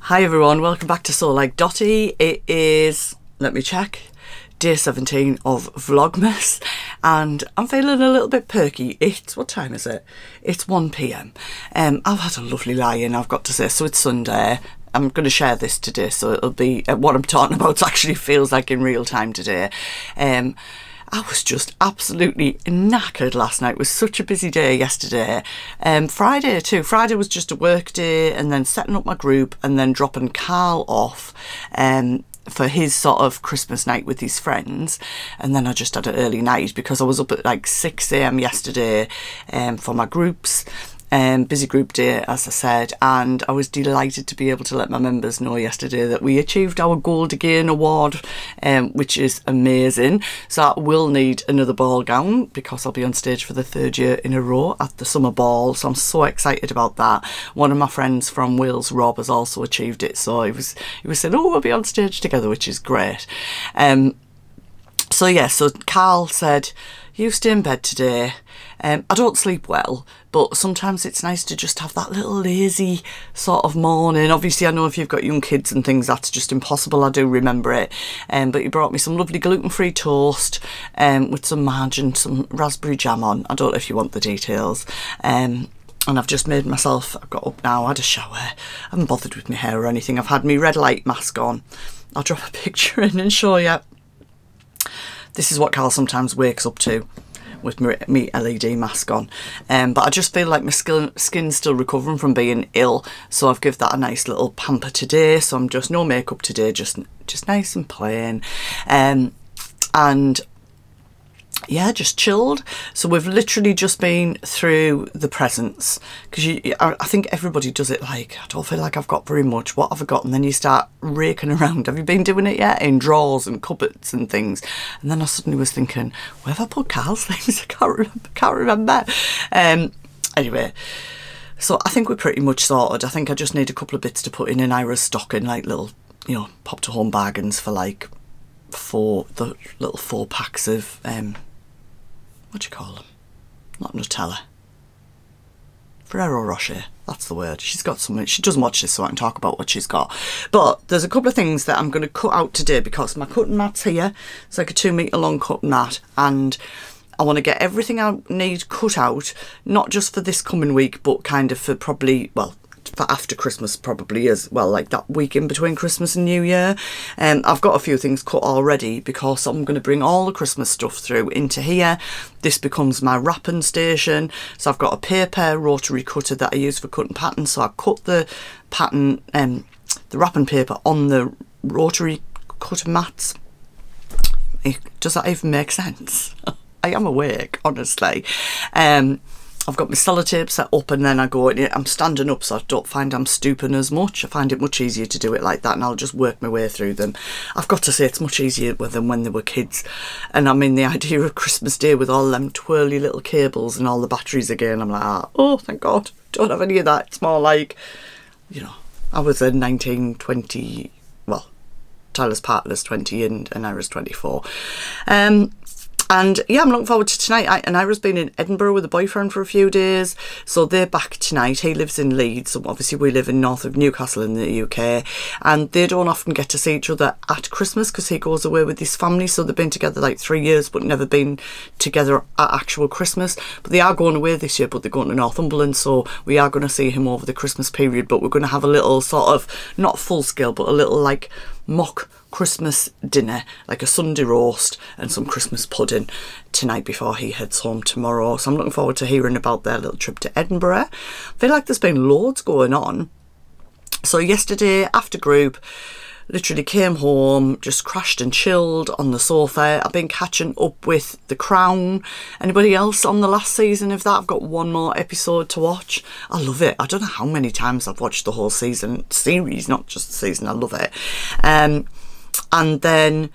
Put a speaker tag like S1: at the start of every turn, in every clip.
S1: Hi everyone, welcome back to Soul Like Dotty. It is, let me check, day 17 of Vlogmas, and I'm feeling a little bit perky. What time is it? It's 1 PM. I've had a lovely lie-in, I've got to say, so it's Sunday. I'm going to share this today, so it'll be, what I'm talking about actually feels like in real time today. I was just absolutely knackered last night. It was such a busy day yesterday. Friday too. Friday was just a work day, and then setting up my group and then dropping Carl off for his sort of Christmas night with his friends. And then I just had an early night because I was up at like 6 AM yesterday for my groups. Busy group day, as I said, and I was delighted to be able to let my members know yesterday that we achieved our Gold Again award, which is amazing. So I will need another ball gown because I'll be on stage for the 3rd year in a row at the summer ball, so I'm so excited about that. One of my friends from Wales, Rob, has also achieved it, so he was saying, oh, we'll be on stage together, which is great. So Carl said, you stay in bed today. I don't sleep well, but sometimes it's nice to just have that little lazy sort of morning. Obviously, I know if you've got young kids and things, that's just impossible. I do remember it. But he brought me some lovely gluten-free toast with some margarine, some raspberry jam on. I don't know if you want the details. And I've just made myself, I've got up now, had a shower. I haven't bothered with my hair or anything. I've had my red light mask on. I'll drop a picture in and show you. This is what Carl sometimes wakes up to, with me LED mask on. But I just feel like my skin's still recovering from being ill, so I've given that a nice little pamper today. So I'm just no makeup today, just nice and plain, and yeah, just chilled. So we've literally just been through the presents, because I think everybody does it. Like, I don't feel like I've got very much. What have I got? And then you start raking around. Have you been doing it yet? In drawers and cupboards and things. And then I suddenly was thinking, where have I put Carl's things? I can't remember. Anyway, so I think we're pretty much sorted. I think I just need a couple of bits to put in Ira's stocking, like little, pop to home bargains for like the little 4 packs of what do you call them? Not Nutella. Ferrero Rocher, that's the word. She's got something. She doesn't watch this, so I can talk about what she's got. But there's a couple of things that I'm going to cut out today because my cutting mat's here. It's like a 2-metre long cutting mat, and I want to get everything I need cut out, not just for this coming week, but kind of for probably, well, for after Christmas probably as well, like that week in between Christmas and New Year. I've got a few things cut already because I'm going to bring all the Christmas stuff through into here. This becomes my wrapping station. So I've got a paper rotary cutter that I use for cutting patterns. So I cut the pattern, the wrapping paper on the rotary cutter mats. Does that even make sense? I am awake, honestly. I've got my sellotape set up, and then I'm standing up, so I don't find I'm stooping as much. I find it much easier to do it like that, and I'll just work my way through them. I've got to say, it's much easier with them when they were kids. And I mean, the idea of Christmas Day with all them twirly little cables and all the batteries again, I'm like, oh, thank God, don't have any of that. It's more like, I was a 1920, well, Tyler's partner's 20 and Ira's 24. And yeah, I'm looking forward to tonight. And Ira's been in Edinburgh with a boyfriend for a few days, so they're back tonight. He lives in Leeds, so obviously we live in north of Newcastle in the UK, and they don't often get to see each other at Christmas because he goes away with his family. So they've been together like 3 years but never been together at actual Christmas. But they are going away this year, but they're going to Northumberland, so we are going to see him over the Christmas period. But we're going to have a little sort of, not full scale, but a little like mock Christmas dinner, like a Sunday roast and some Christmas pudding tonight before he heads home tomorrow. So I'm looking forward to hearing about their little trip to Edinburgh. I feel like there's been loads going on. So yesterday after group, literally came home, just crashed and chilled on the sofa. I've been catching up with The Crown. Anybody else on the last season of that? I've got one more episode to watch. I love it. I don't know how many times I've watched the whole series, not just the season. I love it. And then,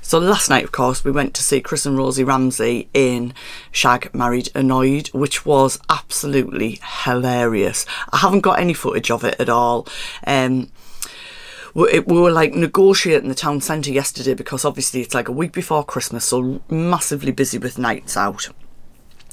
S1: so last night, of course, we went to see Chris and Rosie Ramsey in Shag, Married, Annoyed, which was absolutely hilarious. I haven't got any footage of it at all. We were like negotiating the town centre yesterday because obviously it's like a week before Christmas, so massively busy with nights out.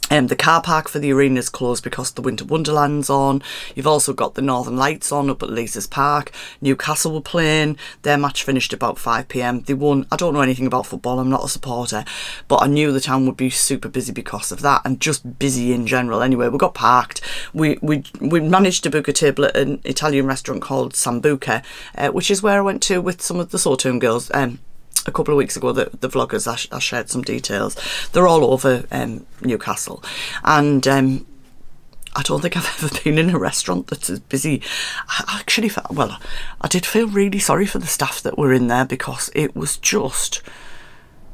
S1: The car park for the arena is closed because the Winter Wonderland's on. You've also got the Northern Lights on up at Leazes Park. Newcastle were playing. Their match finished about 5 p.m. They won. I don't know anything about football. I'm not a supporter. But I knew the town would be super busy because of that, and just busy in general. Anyway, we got parked. We managed to book a table at an Italian restaurant called Sambuca, which is where I went to with some of the Sawtune girls. A couple of weeks ago, the vloggers, I shared some details. They're all over Newcastle, and I don't think I've ever been in a restaurant that's as busy. I actually felt, well, I did feel really sorry for the staff that were in there, because it was just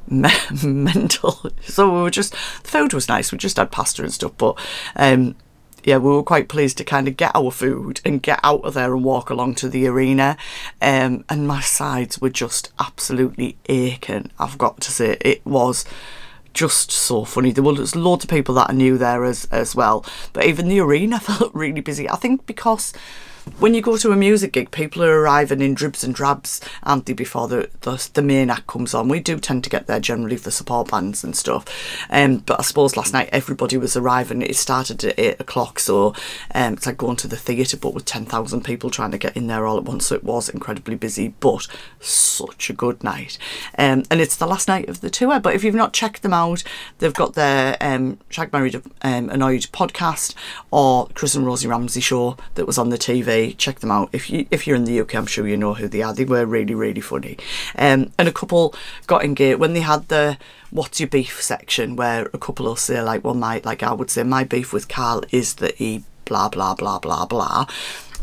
S1: mental. So we were just, the food was nice, we just had pasta and stuff, but yeah, we were quite pleased to kind of get our food and get out of there and walk along to the arena. And my sides were just absolutely aching, I've got to say. It was just so funny. There was loads of people that I knew there as well. But even the arena felt really busy. I think because when you go to a music gig, people are arriving in dribs and drabs, aren't they, before the main act comes on. We do tend to get there generally for support bands and stuff. But I suppose last night everybody was arriving. It started at 8 o'clock, so it's like going to the theatre, but with 10,000 people trying to get in there all at once. So it was incredibly busy, but such a good night. And it's the last night of the tour. But if you've not checked them out, they've got their Shag Married Annoyed podcast, or Chris and Rosie Ramsey show that was on the TV. Check them out. If you're in the UK, I'm sure you know who they are. They were really, really funny. And a couple got engaged when they had the "What's your beef" section, where a couple will say like, well, I would say my beef with Carl is that he blah blah blah blah blah,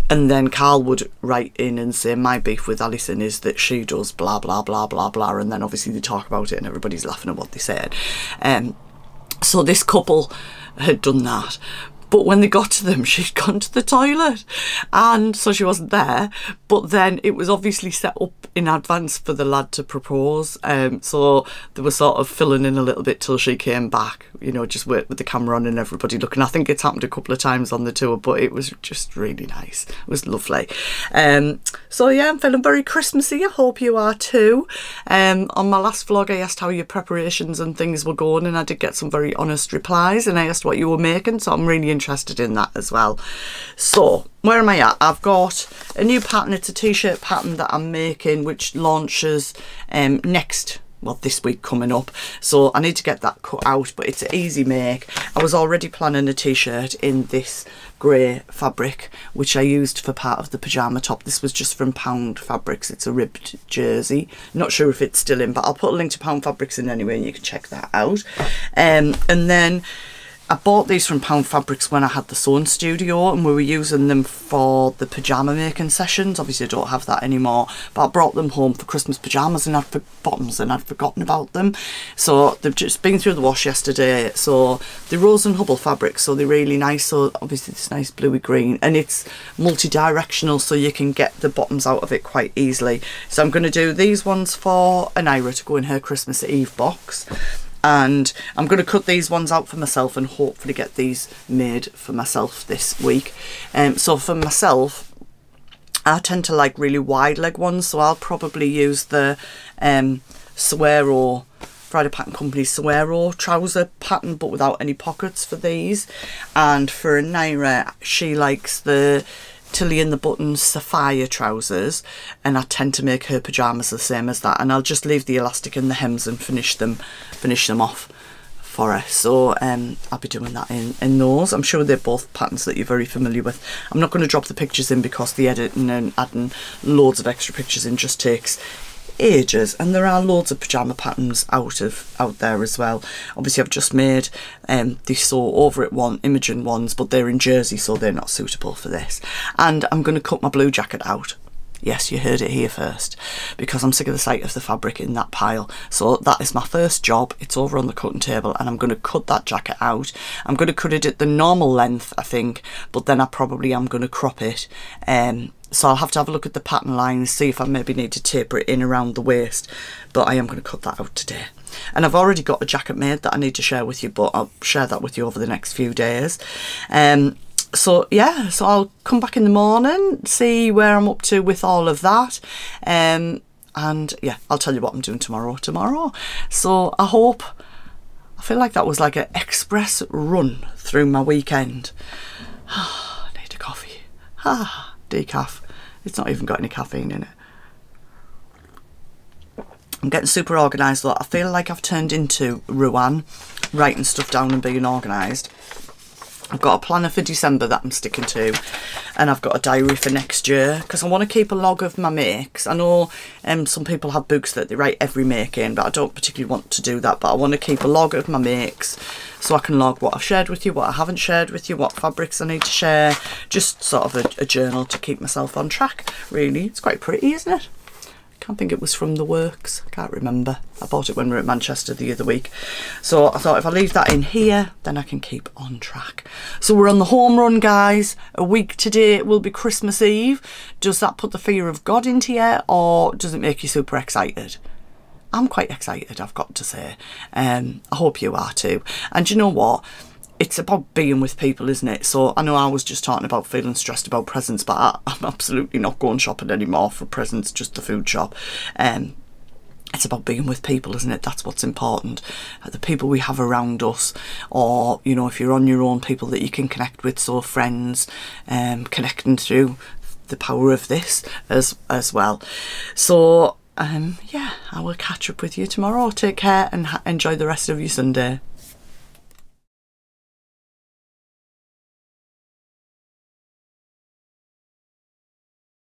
S1: and then Carl would write in and say my beef with Alison is that she does blah blah blah blah blah, and then obviously they talk about it and everybody's laughing at what they said. So this couple had done that. But when they got to them, she'd gone to the toilet, and so she wasn't there. But then it was obviously set up in advance for the lad to propose. So they were sort of filling in a little bit till she came back, you know, just with the camera on and everybody looking. I think it's happened a couple of times on the tour, but it was just really nice. It was lovely. So yeah, I'm feeling very Christmassy. I hope you are too. On my last vlog, I asked how your preparations and things were going, and I did get some very honest replies, and I asked what you were making, so I'm really interested in that as well. So where am I at? I've got a new pattern. It's a t-shirt pattern that I'm making, which launches this week coming up, so I need to get that cut out, but it's an easy make. I was already planning a t-shirt in this grey fabric, which I used for part of the pyjama top. This was just from Pound Fabrics. It's a ribbed jersey. Not sure if it's still in, but I'll put a link to Pound Fabrics in anyway, and you can check that out. And then I bought these from Pound Fabrics when I had the sewing studio, and we were using them for the pyjama making sessions. Obviously I don't have that anymore, but I brought them home for Christmas pyjamas and bottoms, and I'd forgotten about them. So they've just been through the wash yesterday. So they're Rose and Hubble fabric, so they're really nice. So obviously this nice bluey green, and it's multi-directional, so you can get the bottoms out of it quite easily. So I'm going to do these ones for Anira to go in her Christmas Eve box. And I'm going to cut these ones out for myself and hopefully get these made for myself this week. So for myself, I tend to like really wide leg ones, so I'll probably use the Suero, Friday Pattern Company Suero trouser pattern, but without any pockets for these. And for Naira, she likes the Tilly and the Buttons Sapphire trousers, and I tend to make her pyjamas the same as that, and I'll just leave the elastic in the hems and finish them off for her. So I'll be doing that in those. I'm sure they're both patterns that you're very familiar with. I'm not going to drop the pictures in because the editing and adding loads of extra pictures in just takes ages, and there are loads of pyjama patterns out there as well. Obviously I've just made these Sew Over It Imogen ones, but they're in jersey, so they're not suitable for this. And I'm going to cut my blue jacket out. Yes, you heard it here first, because I'm sick of the sight of the fabric in that pile. So that is my first job. It's over on the cutting table, and I'm going to cut that jacket out. I'm going to cut it at the normal length, I think, but then I probably am going to crop it. So I'll have to have a look at the pattern lines, see if I maybe need to taper it in around the waist, but I am going to cut that out today. And I've already got a jacket made that I need to share with you, but I'll share that with you over the next few days. So yeah, so I'll come back in the morning, see where I'm up to with all of that, and yeah, I'll tell you what I'm doing tomorrow. So I hope I feel like that was like an express run through my weekend. I need a coffee. Decaf. It's not even got any caffeine in it. I'm getting super organised. I feel like I've turned into Ruan, writing stuff down and being organised. I've got a planner for December that I'm sticking to, and I've got a diary for next year because I want to keep a log of my makes. I know some people have books that they write every make in, but I don't particularly want to do that. But I want to keep a log of my makes so I can log what I've shared with you, what I haven't shared with you, what fabrics I need to share. Just sort of a journal to keep myself on track, really. It's quite pretty, isn't it? Can't think it was from The Works. I can't remember. I bought it when we were at Manchester the other week. So I thought if I leave that in here, then I can keep on track. So we're on the home run, guys. A week today will be Christmas Eve. Does that put the fear of God into you, or does it make you super excited? I'm quite excited, I've got to say. I hope you are too. And you know what? It's about being with people, isn't it? So I know I was just talking about feeling stressed about presents, but I'm absolutely not going shopping anymore for presents, just the food shop. It's about being with people, isn't it? That's what's important. The people we have around us, or, you know, if you're on your own, people that you can connect with, so friends, connecting through the power of this as well. So, yeah, I will catch up with you tomorrow. Take care and enjoy the rest of your Sunday.